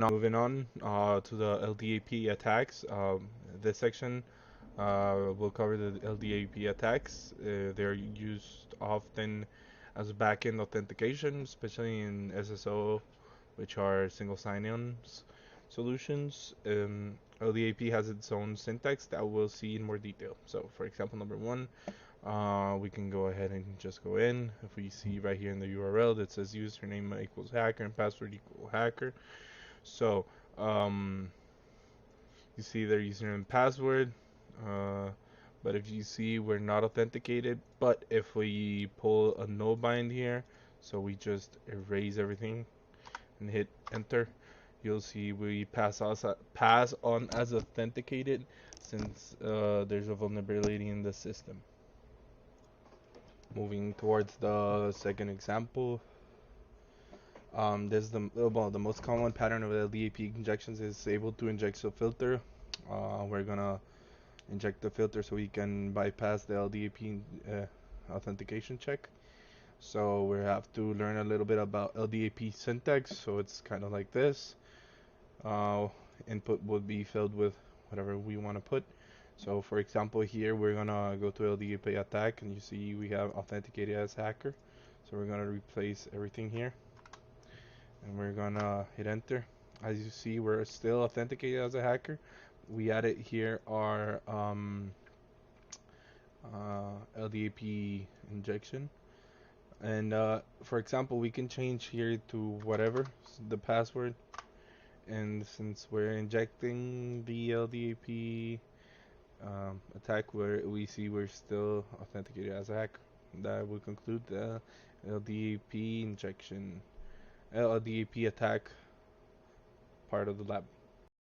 Now moving on to the LDAP attacks. This section will cover the LDAP attacks. They're used often as backend authentication, especially in SSO, which are single sign-on solutions. LDAP has its own syntax that we'll see in more detail. So, for example, number one, we can go ahead and just go in. If we see right here in the URL that says username equals hacker and password equal hacker. So, um, you see their username and password. Uh, but if you see, we're not authenticated. But if we pull a no bind here, so we just erase everything and hit enter, you'll see we pass on as authenticated since there's a vulnerability in the system. Moving towards the second example, there's the most common pattern of LDAP injections is able to inject a filter. We're gonna inject the filter so we can bypass the LDAP authentication check. So we have to learn a little bit about LDAP syntax. So it's kind of like this. Uh, Input would be filled with whatever we want to put. So for example, here we're gonna go to LDAP attack, and you see we have authenticated as hacker. So we're gonna replace everything here, and we're gonna hit enter. As you see, we're still authenticated as a hacker. We added here our LDAP injection, and for example, we can change here to whatever the password. And since we're injecting the LDAP attack, where we see we're still authenticated as a hacker, that will conclude the LDAP injection, LDAP attack part of the lab.